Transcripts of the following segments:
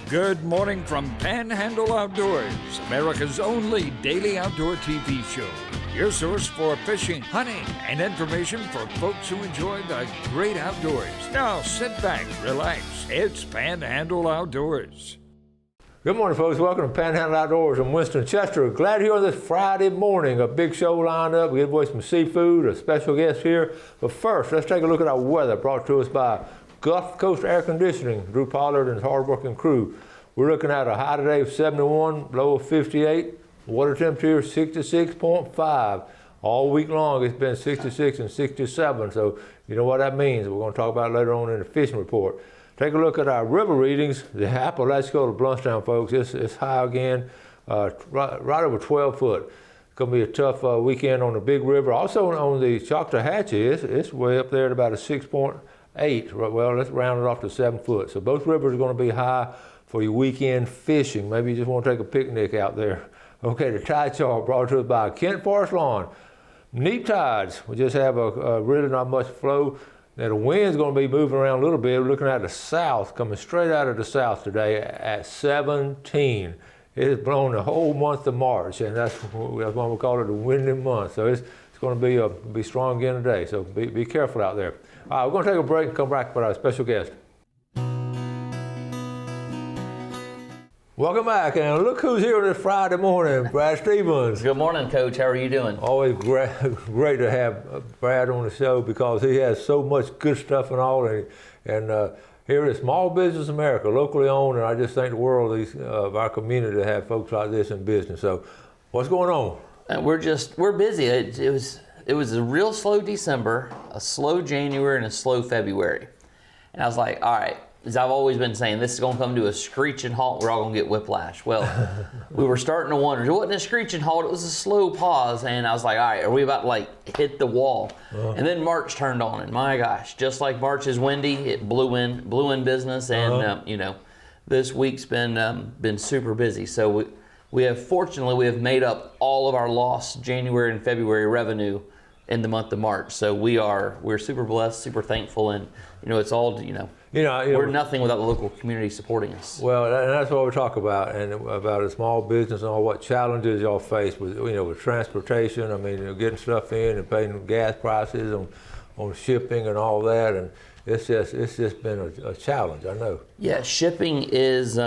Good morning from Panhandle Outdoors, America's only daily outdoor TV show. Your source for fishing, hunting, and information for folks who enjoy the great outdoors. Now sit back, relax. It's Panhandle Outdoors. Good morning, folks. Welcome to Panhandle Outdoors. I'm Winston Chester. Glad you're here this Friday morning. A big show lined up. We give away some seafood, a special guest here. But first, let's take a look at our weather brought to us by Gulf Coast Air Conditioning, Drew Pollard and his hard-working crew. We're looking at a high today of 71, low of 58, water temperature 66.5. All week long it's been 66 and 67, so you know what that means. We're going to talk about it later on in the fishing report. Take a look at our river readings. The Appalachian to Bluntstown, folks, it's high again, right over 12 foot. It's going to be a tough weekend on the big river. Also on the Choctawhatchee, it's way up there at about a 6.8. Well, let's round it off to 7 foot. So both rivers are going to be high for your weekend fishing. Maybe you just want to take a picnic out there. Okay, the tide chart brought to us by Kent Forest Lawn. Neap tides, we just have a really not much flow. Now the wind's going to be moving around a little bit. We're looking at the south, coming straight out of the south today at 17. It has blown the whole month of March, and that's why we call it a windy month. So it's going to be strong again today, so be careful out there. All right, we're going to take a break and come back with our special guest. Welcome back, and look who's here this Friday morning, Brad Stevens. Good morning, Coach. How are you doing? Always great to have Brad on the show because he has so much good stuff and all. And here at Small Business America, locally owned, and I just think the world of our community to have folks like this in business. So, what's going on? We're busy. It was a real slow December, a slow January, and a slow February. And I was like, all right. As I've always been saying, this is going to come to a screeching halt. We're all going to get whiplash. Well, we were starting to wonder. It wasn't a screeching halt. It was a slow pause. And I was like, all right, are we about to hit the wall? And then March turned on. And my gosh, just like March is windy, it blew in business. And, this week's been super busy. So fortunately, we have made up all of our lost January and February revenue in the month of March. So we're super blessed, super thankful. And, it's all, we're nothing without the local community supporting us. Well, and that's what we talk about, and about a small business and all what challenges y'all face with, with transportation. I mean, getting stuff in and paying gas prices on shipping and all that, and it's just been a challenge. I know. Yeah, shipping is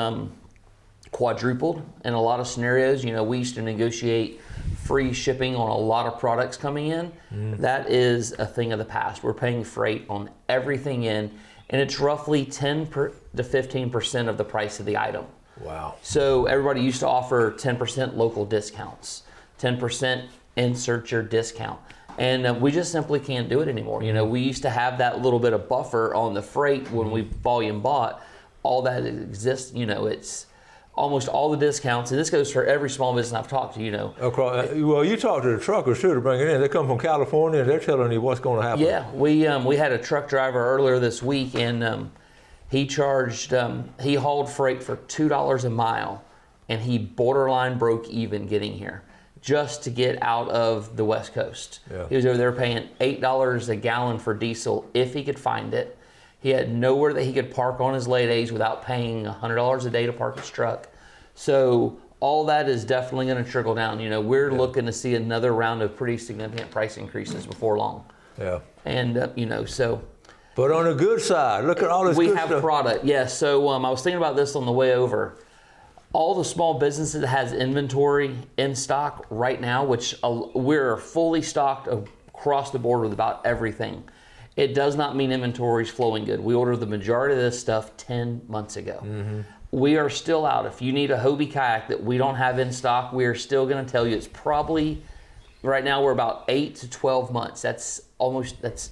quadrupled in a lot of scenarios. We used to negotiate free shipping on a lot of products coming in. That is a thing of the past. We're paying freight on everything in, and it's roughly 10 to 15% of the price of the item. Wow. So everybody used to offer 10% local discounts, 10% insert your discount. And we just simply can't do it anymore. We used to have that little bit of buffer on the freight when we volume bought. All that exists, it's almost all the discounts, and this goes for every small business I've talked to, Well, you talk to the truckers too to bring it in. They come from California, and they're telling you what's going to happen. Yeah, we had a truck driver earlier this week, and he hauled freight for $2 a mile, and he borderline broke even getting here just to get out of the West Coast. Yeah. He was over there paying $8 a gallon for diesel if he could find it. He had nowhere that he could park on his lay days without paying $100 a day to park his truck. So all that is definitely going to trickle down. We're looking to see another round of pretty significant price increases before long. Yeah. And, so. But on the good side, look at all this good stuff. We have product, yes. So I was thinking about this on the way over. All the small businesses that has inventory in stock right now, which we're fully stocked across the board with about everything. It does not mean inventory is flowing good. We ordered the majority of this stuff 10 months ago. We are still out. If you need a Hobie kayak that we don't have in stock, we are still going to tell you it's probably, right now we're about 8 to 12 months. That's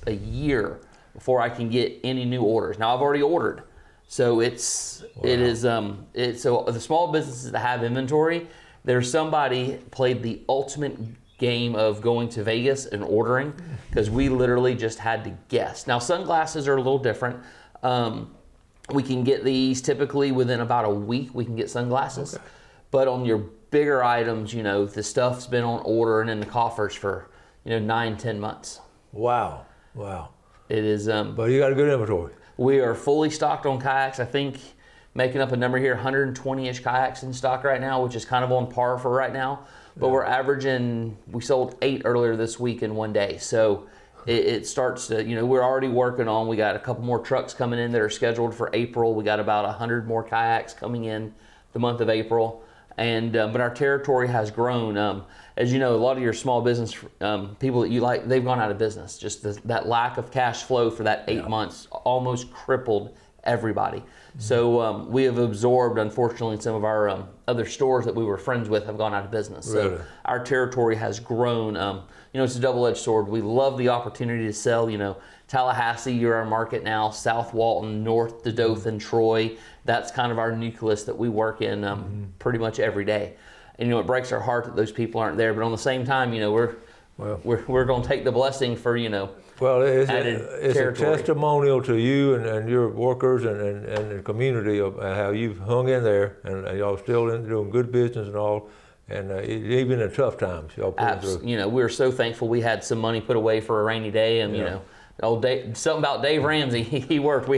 a year before I can get any new orders. Now I've already ordered. So so the small businesses that have inventory, there's somebody played the ultimate game of going to Vegas and ordering, because we literally just had to guess. Now sunglasses are a little different. We can get these typically within about a week. We can get sunglasses, but on your bigger items, the stuff's been on order and in the coffers for 9-10 months. Wow. It is. But you got a good inventory. We are fully stocked on kayaks. I think making up a number here, 120-ish kayaks in stock right now, which is kind of on par for right now. But we're averaging, we sold 8 earlier this week in one day. So it starts to, we're already working on, we got a couple more trucks coming in that are scheduled for April. We got about 100 more kayaks coming in the month of April. And but our territory has grown. As you know, a lot of your small business people that you like, they've gone out of business. Just that lack of cash flow for that 8 months almost crippled everybody. So we have absorbed, unfortunately, some of our other stores that we were friends with have gone out of business. Really? So our territory has grown. It's a double-edged sword. We love the opportunity to sell, Tallahassee, you're our market now, South Walton, North to Dothan, Troy. That's kind of our nucleus that we work in pretty much every day. And it breaks our heart that those people aren't there. But on the same time, we're going to take the blessing for Well, it's territory. a testimonial to you and your workers and the community of how you've hung in there and y'all still doing good business and all. And even in tough times, y'all put through. We're so thankful we had some money put away for a rainy day, and old Dave, something about Dave Ramsey. He worked.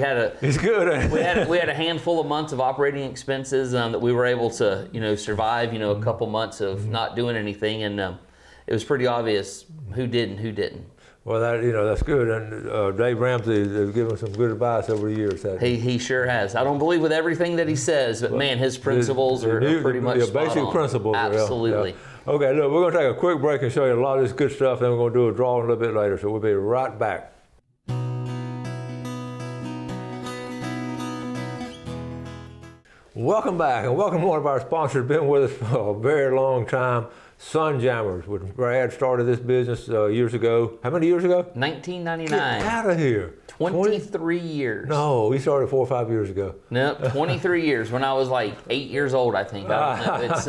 He's good. we had a handful of months of operating expenses that we were able to survive. A couple months of not doing anything, and it was pretty obvious who did and who didn't. Well, that's good, and Dave Ramsey has given some good advice over the years. He sure has. I don't believe with everything that he says, but man, his principles are pretty much spot basic on. principles. Absolutely. Yeah. Okay, look, we're going to take a quick break and show you a lot of this good stuff, then we're going to do a drawing a little bit later, so we'll be right back. Welcome back, and welcome to one of our sponsors, been with us for a very long time, Sunjammers. When Brad started this business years ago. How many years ago? 1999. Get out of here. 23 years. No, we started 4 or 5 years ago. Nope, 23 years when I was like 8 years old, I think. I don't know. It's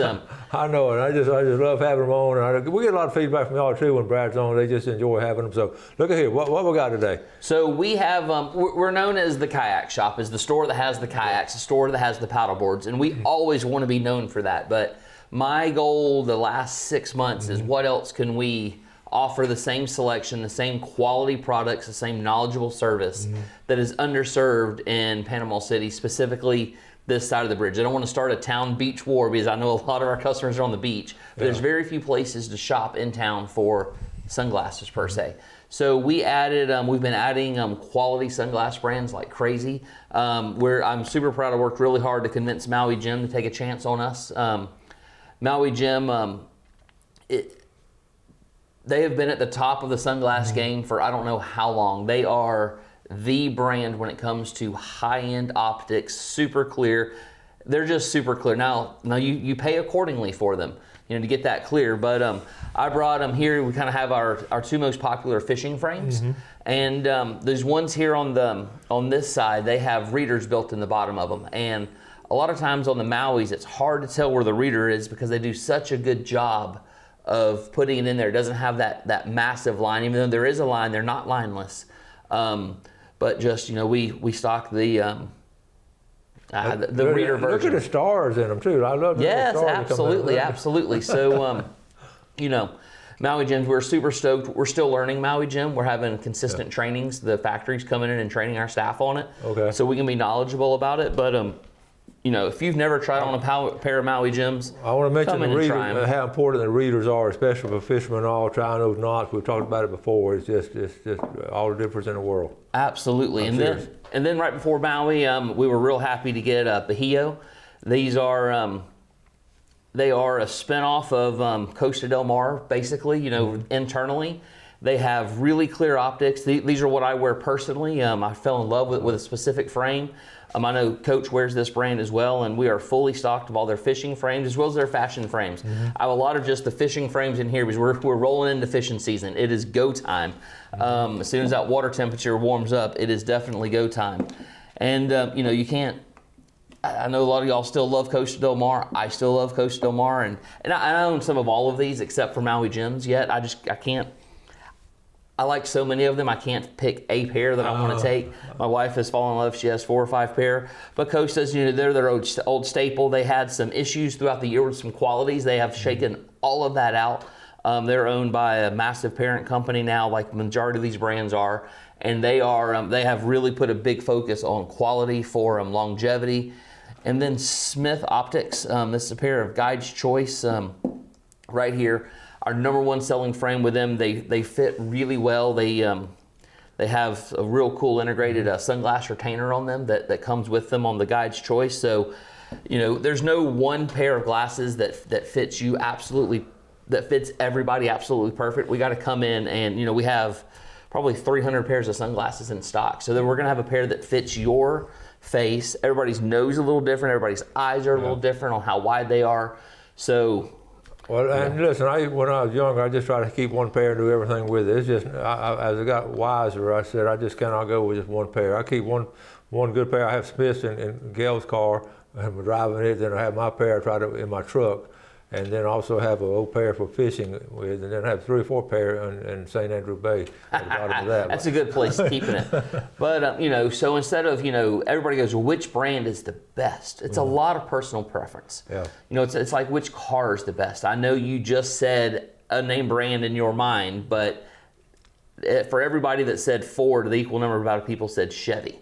I know, and I just love having them on. And we get a lot of feedback from y'all too when Brad's on. They just enjoy having them. So look at here, what we got today? So we have, we're known as the Kayak Shop, is the store that has the kayaks, the store that has the paddle boards, and we always want to be known for that. But my goal the last 6 months is what else can we offer the same selection, the same quality products, the same knowledgeable service that is underserved in Panama City, specifically this side of the bridge. I don't want to start a town beach war because I know a lot of our customers are on the beach, but there's very few places to shop in town for sunglasses per se. So we added, we've been adding quality sunglass brands like crazy. I'm super proud. I worked really hard to convince Maui Jim to take a chance on us. Maui Jim, they have been at the top of the sunglass game for I don't know how long. They are the brand when it comes to high-end optics, super clear. They're just super clear. Now you pay accordingly for them, to get that clear. But I brought them here. We kind of have our two most popular fishing frames, and there's ones here on this side. They have readers built in the bottom of them, and a lot of times on the Mauis, it's hard to tell where the reader is because they do such a good job of putting it in there. It doesn't have that massive line, even though there is a line. They're not lineless, but just we stock the reader version. Look at the stars in them too. I love the yes, stars. absolutely. So Maui Gyms, we're super stoked. We're still learning Maui Gym. We're having consistent trainings. The factory's coming in and training our staff on it, so we can be knowledgeable about it. But if you've never tried on a pair of Maui Gyms, I want to mention the how important the readers are, especially for fishermen and all, trying those knots. We've talked about it before. It's just all the difference in the world. Absolutely. And then right before Maui, we were real happy to get Bahio. These are they are a spinoff of Costa Del Mar, basically. Internally. They have really clear optics. These are what I wear personally. I fell in love with a specific frame. I know Coach wears this brand as well, and we are fully stocked of all their fishing frames as well as their fashion frames. I have a lot of just the fishing frames in here because we're rolling into fishing season. It is go time. As soon as that water temperature warms up, it is definitely go time. And you can't. I know a lot of y'all still love Costa Del Mar. I still love Costa Del Mar, and I own some of all of these except for Maui Gyms yet. I can't. I like so many of them, I can't pick a pair that I want to take. My wife has fallen in love. She has 4 or 5 pair. But Costa's, they're their old staple. They had some issues throughout the year with some qualities. They have shaken all of that out. They're owned by a massive parent company now, like the majority of these brands are. And they have really put a big focus on quality for longevity. And then Smith Optics. This is a pair of Guide's Choice right here. Our #1 selling frame with them. They fit really well. They have a real cool integrated sunglass retainer on them that comes with them on the Guide's Choice. So, you know, there's no one pair of glasses that fits you absolutely, that fits everybody absolutely perfect. We got to come in and, you know, we have probably 300 pairs of sunglasses in stock. So then we're going to have a pair that fits your face. Everybody's nose is a little different. Everybody's eyes are a little different on how wide they are. So, well, and listen, when I was younger, I just tried to keep one pair and do everything with it. It's just, as I got wiser, I said, I just cannot go with just one pair. I keep one good pair. I have Smith's in Gail's car. I'm driving it, then I have my pair in my truck. And then also have an old pair for fishing with, and then have 3 or 4 pair in St. Andrew Bay at the bottom of that. That's a good place to keep it. But, you know, so instead of, you know, everybody goes, well, which brand is the best? It's a lot of personal preference. Yeah. You know, it's like which car is the best. I know you just said a name brand in your mind, but for everybody that said Ford, the equal number of about people said Chevy.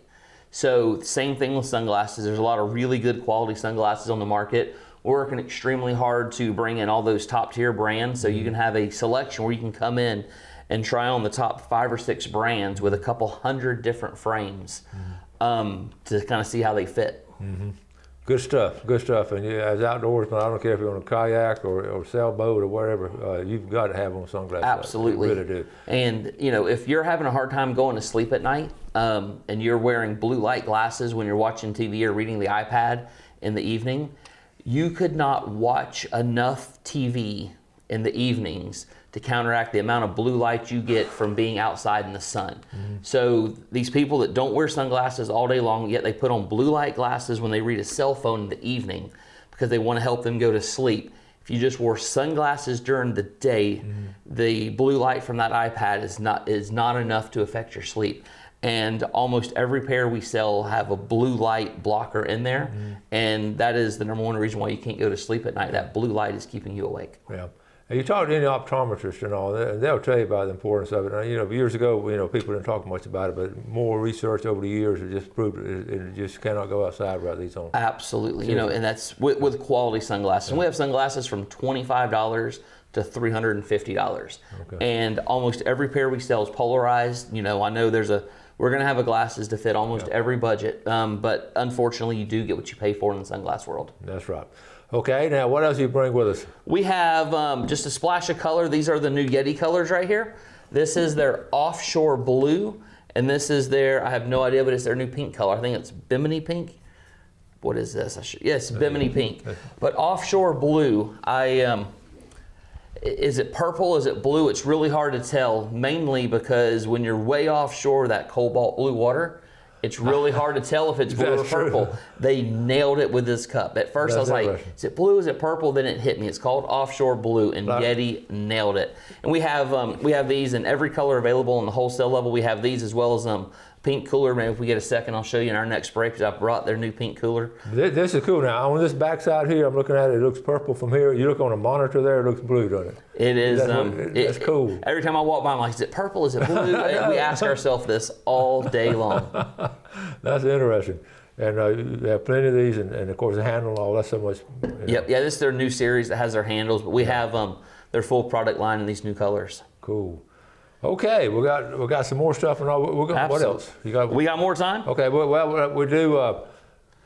So same thing with sunglasses. There's a lot of really good quality sunglasses on the market. We're working extremely hard to bring in all those top tier brands so you can have a selection where you can come in and try on the top 5 or 6 brands with a couple hundred different frames to kind of see how they fit. Mm-hmm. Good stuff. And as outdoorsmen, I don't care if you're on a kayak or sailboat or whatever, you've got to have on sunglasses. Absolutely. You really do. And, you know, if you're having a hard time going to sleep at night and you're wearing blue light glasses when you're watching TV or reading the iPad in the evening, you could not watch enough TV in the evenings to counteract the amount of blue light you get from being outside in the sun. So these people that don't wear sunglasses all day long, yet they put on blue light glasses when they read a cell phone in the evening because they want to help them go to sleep. If you just wore sunglasses during the day, the blue light from that iPad is not enough to affect your sleep. And almost every pair we sell have a blue light blocker in there, and that is the #1 reason why you can't go to sleep at night. That blue light is keeping you awake. Yeah. And you talk to any optometrist and all that, and they'll tell you about the importance of it. Now, you know, years ago, you know, people didn't talk much about it, but more research over the years has just proved it just cannot go outside without these on. Absolutely. You know, and that's with quality sunglasses. And we have sunglasses from $25 to $350. Okay. And almost every pair we sell is polarized. You know, I know we're going to have a glasses to fit almost every budget, but unfortunately you do get what you pay for in the sunglass world. That's right. Okay, now what else do you bring with us? We have just a splash of color. These are the new Yeti Colors right here. This is their offshore blue, and this is their, I have no idea, but it's their new pink color. I think it's Bimini pink. What is this? Yes, Bimini pink. But offshore blue, is it purple? Is it blue? It's really hard to tell, mainly because when you're way offshore, that cobalt blue water, it's really hard to tell if it's blue or purple. True. They nailed it with this cup. At first I was like, is it blue, is it purple? Then it hit me. It's called offshore blue, and Yeti nailed it. And we have these in every color available on the wholesale level. We have these as well as pink cooler. Maybe if we get a second, I'll show you in our next break because I brought their new pink cooler. This is cool. Now, on this back side here, I'm looking at it, it looks purple from here. You look on a monitor there, it looks blue, doesn't it? It is. That's cool. Every time I walk by, I'm like, is it purple? Is it blue? And we ask ourselves this all day long. That's interesting. And they have plenty of these, and of course the handle and all, that's so much. Yep, yeah, this is their new series that has their handles, but we have their full product line in these new colors. Cool. Okay, we got some more stuff and all. What else? We got more time? Okay, well we do.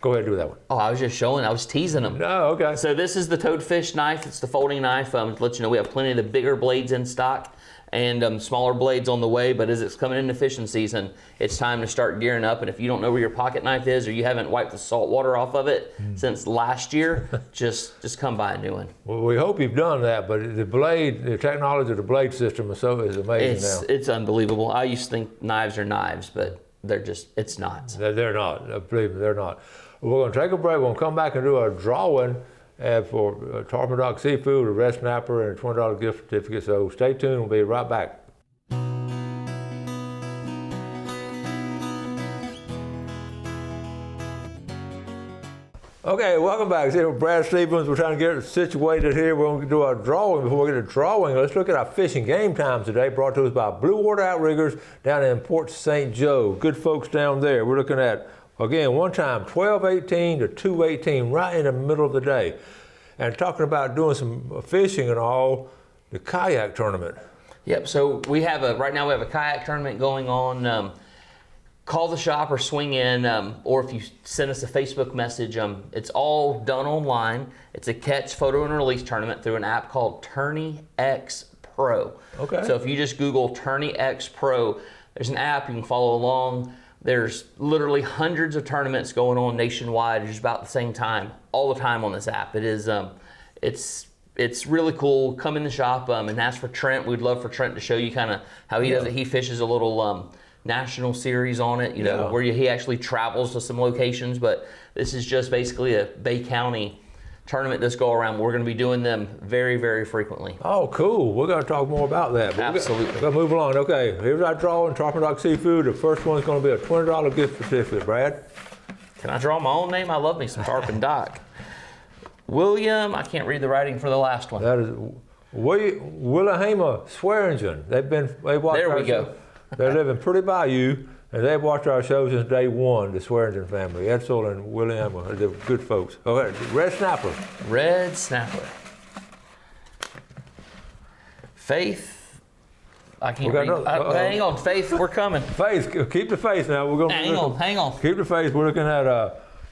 Go ahead and do that one. Oh, I was just showing. I was teasing them. No, okay. So this is the Toadfish knife. It's the folding knife. To let you know, we have plenty of the bigger blades in stock and smaller blades on the way. But as it's coming into fishing season, it's time to start gearing up. And if you don't know where your pocket knife is, or you haven't wiped the salt water off of it since last year, just come buy a new one. Well, we hope you've done that. But the technology of the blade system is amazing now. It's unbelievable. I used to think knives are knives, but it's not. They're not. Believe me, they're not. We're going to take a break. We're going to come back and do a drawing for Tarpon Dock Seafood, a red snapper, and a $20 gift certificate. So stay tuned. We'll be right back. Okay, welcome back. Here with Brad Stevens. We're trying to get it situated here. We're going to do our drawing. Before we get to drawing, let's look at our fishing game times today, brought to us by Blue Water Outriggers down in Port St. Joe. Good folks down there. We're looking at Again, one time, 12:18 to 2:18, right in the middle of the day. And talking about doing some fishing and all, the kayak tournament. Yep. So right now we have a kayak tournament going on. Call the shop or swing in, or if you send us a Facebook message, it's all done online. It's a catch, photo, and release tournament through an app called Tourney X Pro. Okay. So if you just Google Tourney X Pro, there's an app you can follow along. There's literally hundreds of tournaments going on nationwide just about the same time, all the time on this app. It is, it's really cool. Come in the shop and ask for Trent. We'd love for Trent to show you kind of how he does it. He fishes a little national series on it, where he actually travels to some locations. But this is just basically a Bay County tournament this go around. We're going to be doing them very, very frequently. Oh, cool. We're going to talk more about that. Absolutely. We're going to move along. Okay, here's our draw in Tarpon Rock Seafood. The first one's going to be a $20 gift certificate, Brad. Can I draw my own name? I love me some Tarpon Dock. William, I can't read the writing for the last one. That is Willahema Swearingen. They watched There we our go. show. They live in Pretty Bayou, and they've watched our show since day one, the Swearingen family. Edsel and Willahema, they're good folks. Okay, Red Snapper. Red Snapper. Faith. I can't read. Hang on, Faith, we're coming. Faith, keep the faith now. We're going to Hang on. Keep the faith. We're looking at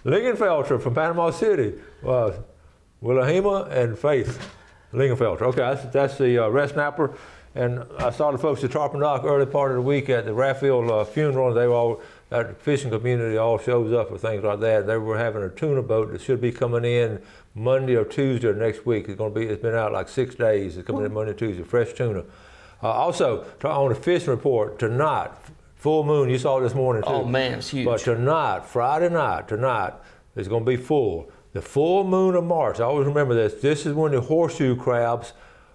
Lingenfelter from Panama City. Willahema and Faith Lingenfelter. Okay, that's the Red Snapper. And I saw the folks at Tarpon Dock early part of the week at the Raphael funeral. They were all, that fishing community all shows up for things like that. They were having a tuna boat that should be coming in Monday or Tuesday of next week. It's been out like 6 days. It's coming in Monday, Tuesday, fresh tuna. Also, on the fishing report, tonight, full moon, you saw it this morning too. Oh man, it's huge. But tonight, Friday night, it's going to be full. The full moon of March, I always remember this. This is when the horseshoe crabs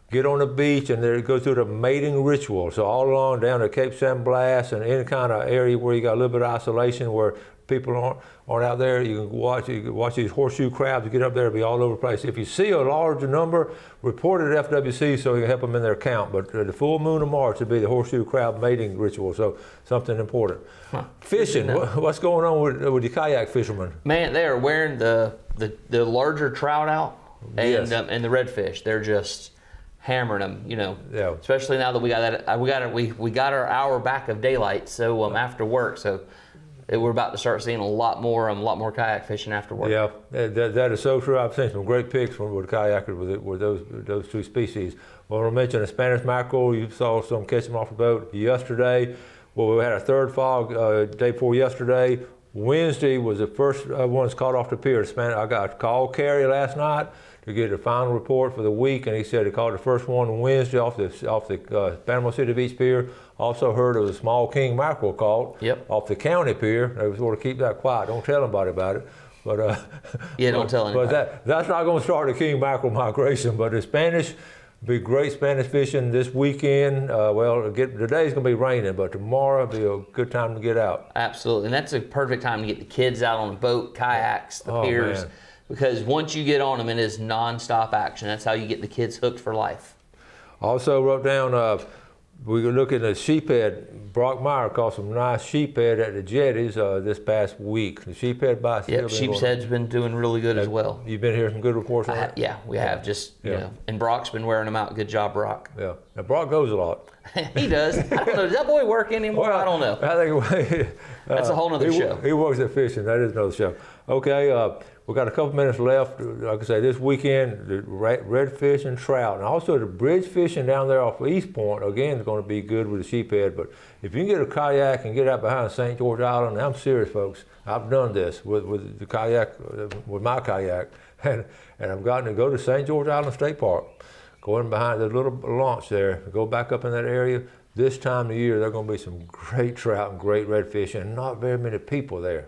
get on the beach and they go through the mating ritual. So all along down to Cape San Blas and any kind of area where you got a little bit of isolation where people aren't out there, you can watch these horseshoe crabs get up there and be all over the place. If you see a larger number, report it at FWC so you can help them in their count. But the full moon of March would be the horseshoe crab mating ritual, so something important. Fishing, what's going on with the kayak fishermen? Man, they are wearing the larger trout out and Yes. and the redfish. They're just hammering them, Yeah. Especially now that we got our hour back of daylight, so after work, so we're about to start seeing a lot more kayak fishing after work. Yeah, that is so true. I've seen some great pics with kayakers with those two species. Well, I mentioned the Spanish mackerel. You saw some catch them off the boat yesterday. Well, we had a third fog day before yesterday. Wednesday was the first ones caught off the pier. I got a call Carrie last night to get a final report for the week, and he said he caught the first one Wednesday off the Panama City Beach Pier. Also heard of a small king mackerel caught off the county pier. They was going to keep that quiet. Don't tell anybody about it. But don't tell anybody. But that's not going to start the king mackerel migration. But the Spanish, be great Spanish fishing this weekend. Today's going to be raining, but tomorrow will be a good time to get out. Absolutely, and that's a perfect time to get the kids out on the boat, kayaks, the piers. Man. Because once you get on them, it is non-stop action. That's how you get the kids hooked for life. Also wrote down, we were looking at sheephead. Brock Meyer caught some nice sheephead at the jetties this past week. The sheephead bites. Yep, sheephead's been doing really good as well. You've been hearing some good reports on it? Yeah, we have. And Brock's been wearing them out. Good job, Brock. Yeah. Now, Brock goes a lot. He does. I don't know. Does that boy work anymore? I don't know. I think That's a whole nother show. He works at fishing. That is another show. Okay, we've got a couple minutes left. Like I say, this weekend, the redfish and trout, and also the bridge fishing down there off East Point, again, is going to be good with the sheephead. But if you can get a kayak and get out behind St. George Island, I'm serious, folks. I've done this with the kayak, with my kayak, and I've gotten to go to St. George Island State Park, go in behind the little launch there, go back up in that area. This time of year, there are going to be some great trout and great redfish, and not very many people there.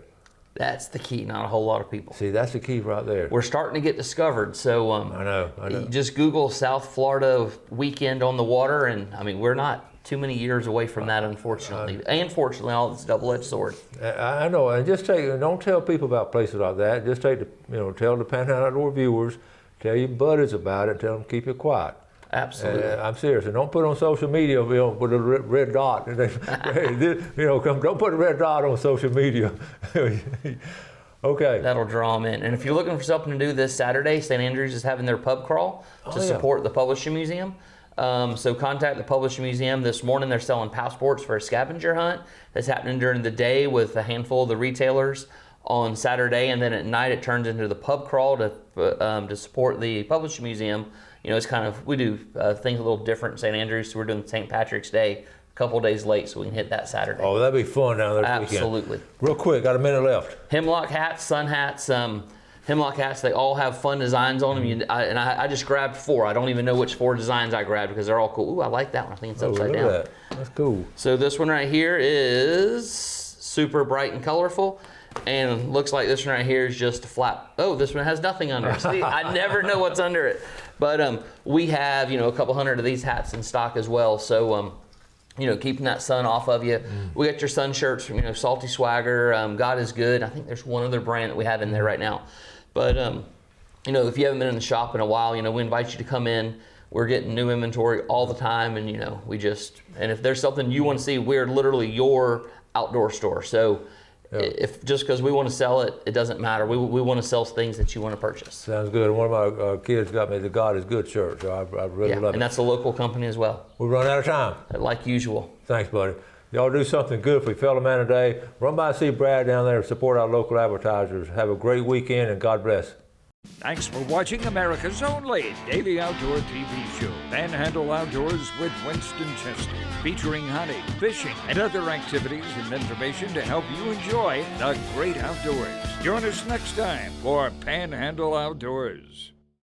That's the key, not a whole lot of people. See, that's the key right there. We're starting to get discovered, so I know. Just Google South Florida weekend on the water, and I mean, we're not too many years away from that, unfortunately. And fortunately, all this double-edged sword. I know, and don't tell people about places like that. Just tell the Panhandle Outdoor viewers, tell your buddies about it, tell them to keep it quiet. Absolutely. I'm serious. And don't put it on social media with a red dot. Don't put a red dot on social media. Okay. That'll draw them in. And if you're looking for something to do this Saturday, St. Andrews is having their pub crawl to support the Publishing Museum. So contact the Publishing Museum. This morning they're selling passports for a scavenger hunt that's happening during the day with a handful of the retailers on Saturday, and then at night it turns into the pub crawl to support the Publishing Museum. You know, it's kind of, we do things a little different in St. Andrews, so we're doing St. Patrick's Day a couple days late so we can hit that Saturday. Oh, that'd be fun down there this weekend. Absolutely. Real quick, got a minute left. Hemlock hats, sun hats, Hemlock hats, they all have fun designs on them. I just grabbed 4. I don't even know which 4 designs I grabbed because they're all cool. Ooh, I like that one. I think it's upside down. That. That's cool. So this one right here is super bright and colorful. And looks like this one right here is just a flat. Oh, this one has nothing under it. See, I never know what's under it. But we have, a couple hundred of these hats in stock as well. So, keeping that sun off of you. We got your sun shirts from, Salty Swagger, God is Good. I think there's one other brand that we have in there right now. But, if you haven't been in the shop in a while, we invite you to come in. We're getting new inventory all the time. And, and if there's something you want to see, we're literally your outdoor store. So, if just because we want to sell it, it doesn't matter. We want to sell things that you want to purchase. Sounds good. One of my kids got me the God is Good shirt, so I really love it. And that's a local company as well. We run out of time. Like usual. Thanks, buddy. Y'all do something good for your fellow man today. Run by and see Brad down there. Support our local advertisers. Have a great weekend, and God bless. Thanks for watching America's only daily outdoor TV show, Panhandle Outdoors with Winston Chester, featuring hunting, fishing, and other activities and information to help you enjoy the great outdoors. Join us next time for Panhandle Outdoors.